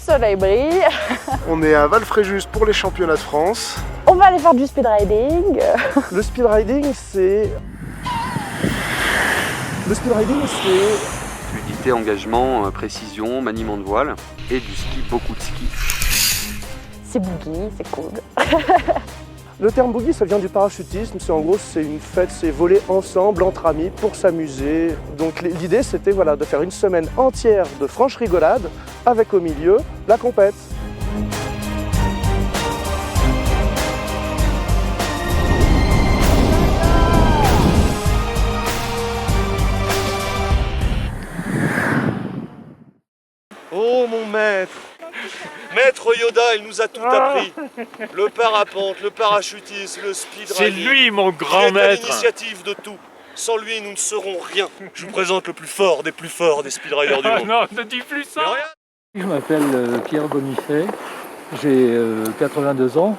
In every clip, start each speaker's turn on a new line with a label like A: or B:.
A: soleil brille.
B: On est à Valfréjus pour les championnats de France.
A: On va aller faire du speed riding.
B: Le speed riding, c'est...
C: Fluidité, engagement, précision, maniement de voile et du ski, beaucoup de ski.
A: C'est boogie, c'est cool.
B: Le terme boogie, ça vient du parachutisme. En gros, c'est une fête, c'est voler ensemble, entre amis, pour s'amuser. Donc l'idée, c'était voilà, de faire une semaine entière de franche rigolade, avec au milieu la compète.
D: Oh mon maître! Maître Yoda, il nous a tout appris. Le parapente, le parachutisme, le speed riding.
E: C'est lui mon grand
D: Il est à
E: maître.
D: l'initiative de tout. Sans lui, nous ne serons rien. Je vous présente le plus fort des speed riders du monde.
E: Non, ne dis plus ça.
F: Je m'appelle Pierre Bonifay, j'ai 82 ans.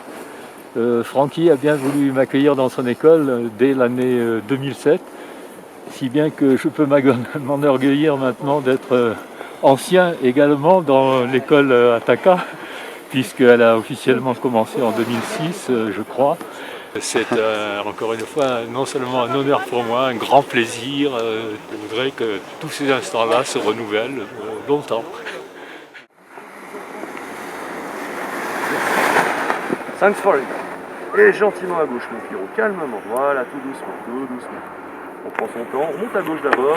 F: Francky a bien voulu m'accueillir dans son école dès l'année 2007, si bien que je peux m'enorgueillir maintenant d'être ancien également dans l'école Ataka, puisqu'elle a officiellement commencé en 2006, je crois. C'est encore une fois non seulement un honneur pour moi, un grand plaisir. Je voudrais que tous ces instants-là se renouvellent longtemps.
B: Thanks for it. Et gentiment à gauche, mon Pierrot, calmement. Voilà, tout doucement, tout doucement. On prend son temps, on monte à gauche d'abord.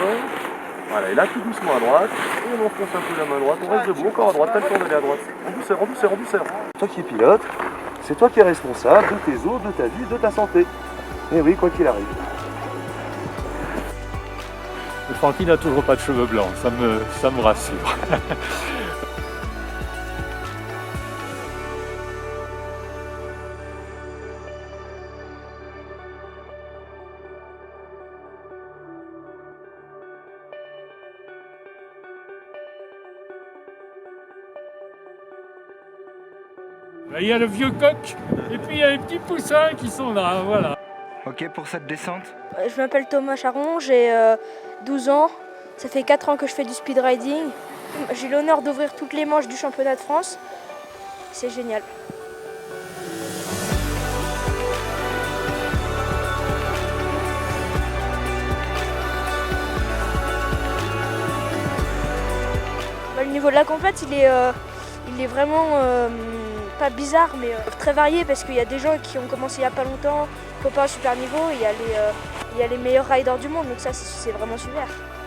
B: Voilà, et là, tout doucement à droite. Et on enfonce un peu la main droite, on reste debout, encore à droite, t'as le temps d'aller à droite. En douceur, en douceur, en douceur. C'est toi qui es pilote, c'est toi qui es responsable de tes os, de ta vie, de ta santé. Et oui, quoi qu'il arrive.
F: Francky n'a toujours pas de cheveux blancs, ça me rassure.
E: Il y a le vieux coq et puis il y a les petits poussins qui sont là, voilà.
G: Ok pour cette descente.
H: Je m'appelle Thomas Charon, j'ai 12 ans. Ça fait 4 ans que je fais du speed riding. J'ai l'honneur d'ouvrir toutes les manches du championnat de France. C'est génial. Le niveau de la compète, il est vraiment pas bizarre, mais très varié parce qu'il y a des gens qui ont commencé il n'y a pas longtemps, qui n'ont pas un super niveau, il y a les meilleurs riders du monde, donc ça c'est vraiment super.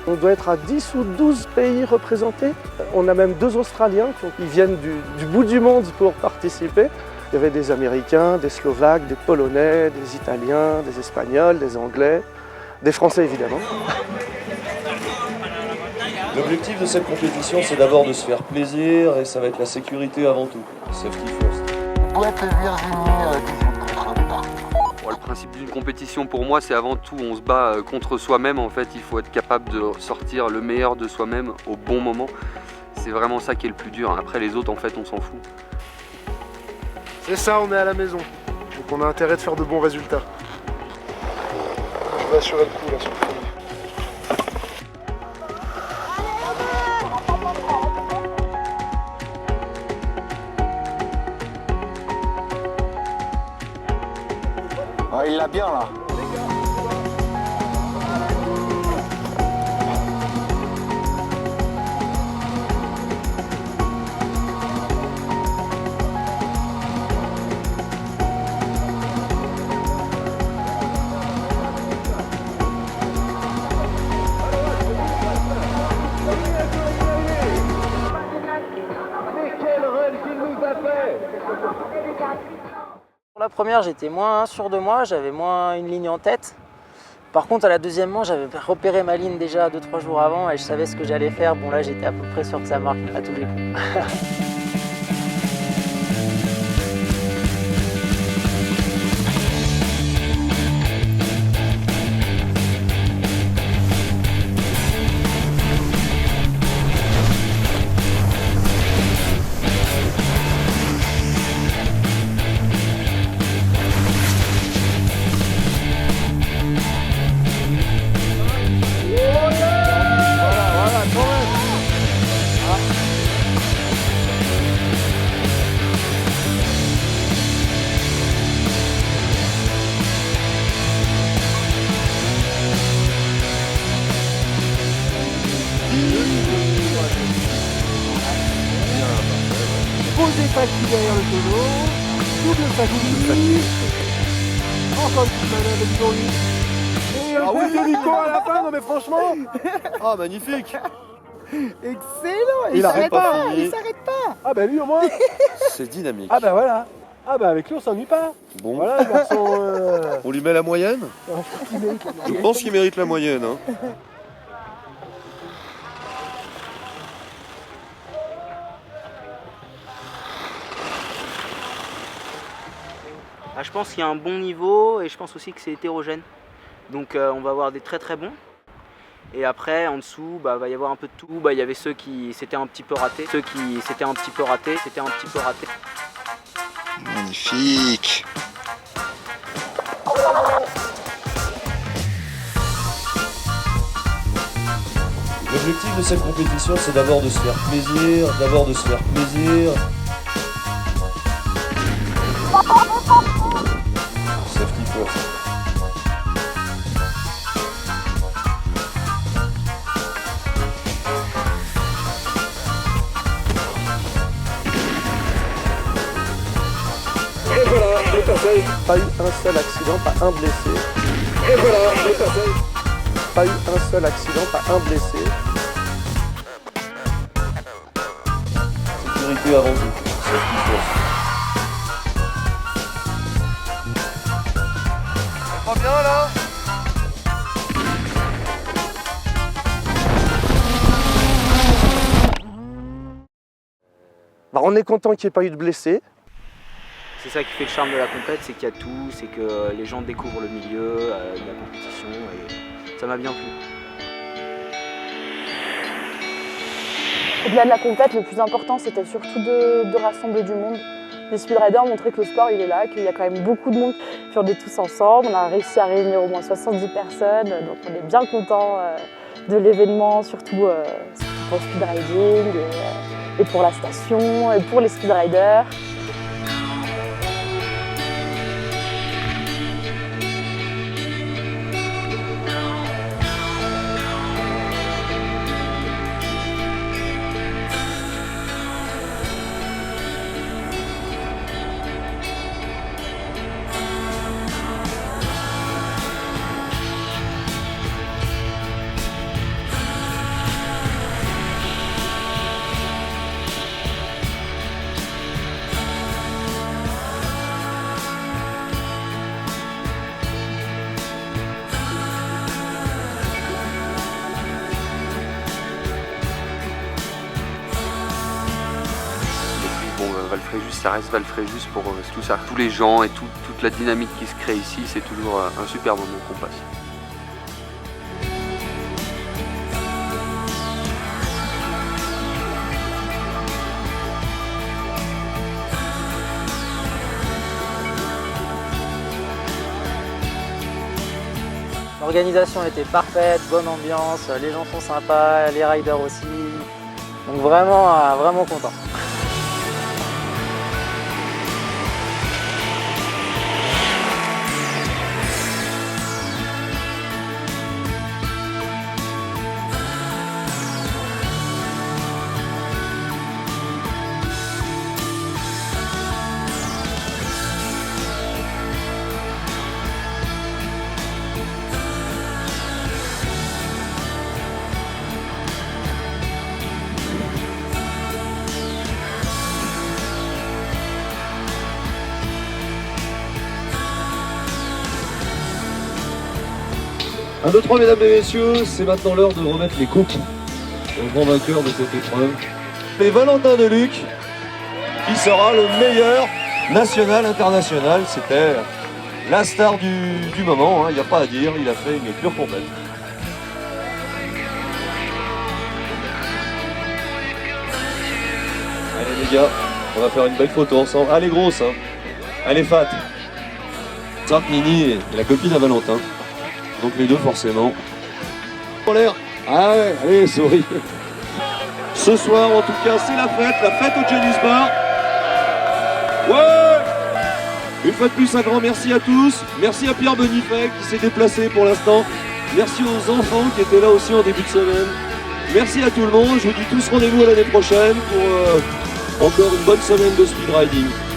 B: On doit être à 10 ou 12 pays représentés. On a même 2 Australiens qui viennent du bout du monde pour participer. Il y avait des Américains, des Slovaques, des Polonais, des Italiens, des Espagnols, des Anglais, des Français évidemment.
I: L'objectif de cette compétition, c'est d'abord de se faire plaisir et ça va être la sécurité avant tout. Safety first.
J: Boîte Virginie 18 contre départ.
C: Le principe d'une compétition pour moi, c'est avant tout, on se bat contre soi-même. En fait, il faut être capable de sortir le meilleur de soi-même au bon moment. C'est vraiment ça qui est le plus dur. Après, les autres, en fait, on s'en fout.
B: C'est ça, on est à la maison. Donc on a intérêt de faire de bons résultats. Je vais assurer le coup là sur le premier.
J: Ah, il l'a bien là.
K: Pour la première, j'étais moins sûr de moi, j'avais moins une ligne en tête. Par contre, à la deuxième manche, j'avais repéré ma ligne déjà 2-3 jours avant et je savais ce que j'allais faire. Bon, là, j'étais à peu près sûr que ça marche à tous les coups.
G: posez facile derrière le tonneau, double facile, encore une petite manœuvre de tournis. Et
D: Ah oui,
G: Nico à la fin, non mais franchement,
D: Ah, magnifique.
G: excellent,
D: Il arrête pas.
G: il s'arrête pas. Ah bah lui au moins,
D: C'est dynamique.
G: ah bah voilà, ah bah avec lui on s'ennuie pas.
D: Bon,
G: Voilà le garçon,
D: on lui met la moyenne. Je pense qu'il mérite la moyenne. Hein.
K: Ah, je pense qu'il y a un bon niveau et je pense aussi que c'est hétérogène. Donc on va avoir des très très bons. Et après en dessous, va y avoir un peu de tout. Il y avait ceux qui s'étaient un petit peu ratés, ceux qui s'étaient un petit peu ratés,
J: Magnifique.
I: L'objectif de cette compétition, c'est d'abord de se faire plaisir, Safety first.
B: Et voilà, le passage. Pas eu un seul accident, pas un blessé. Et voilà, le passage. Pas eu un seul accident, pas un blessé.
I: Sécurité avant tout. Safety first.
D: Pas bien là.
B: On est content qu'il n'y ait pas eu de blessés.
K: C'est ça qui fait le charme de la compète, c'est qu'il y a tout, c'est que les gens découvrent le milieu de la compétition et ça m'a bien plu.
A: Au-delà de la compète, le plus important, c'était surtout de rassembler du monde. Les speedriders ont montré que le sport, il est là, qu'il y a quand même beaucoup de monde. Puis on est tous ensemble, on a réussi à réunir au moins 70 personnes, donc on est bien contents de l'événement, surtout pour le speedriding, et pour la station, et pour les speedriders.
C: Val-Fréjus, ça reste Val-Fréjus pour tout ça. Tous les gens et toute la dynamique qui se crée ici, c'est toujours un super moment qu'on passe.
K: L'organisation était parfaite, bonne ambiance, les gens sont sympas, les riders aussi. Donc vraiment, vraiment content.
I: Un, deux, trois, mesdames et messieurs, c'est maintenant l'heure de remettre les coupes au grand vainqueur de cette épreuve. C'est Valentin Deluc qui sera le meilleur national international. C'était la star du moment, il n'y a pas à dire, il a fait une pure compète. Allez les gars, on va faire une belle photo ensemble. Elle est grosse, elle est fat. Sartre Nini est la copine à Valentin. Donc les deux forcément. En l'air. Ah ouais, allez, souris. Ce soir en tout cas c'est la fête au Genius Bar. Ouais. Une fois de plus un grand merci à tous. Merci à Pierre Bonifay qui s'est déplacé pour l'instant. Merci aux enfants qui étaient là aussi en début de semaine. Merci à tout le monde. Je vous dis tous rendez-vous à l'année prochaine pour Encore une bonne semaine de speed riding.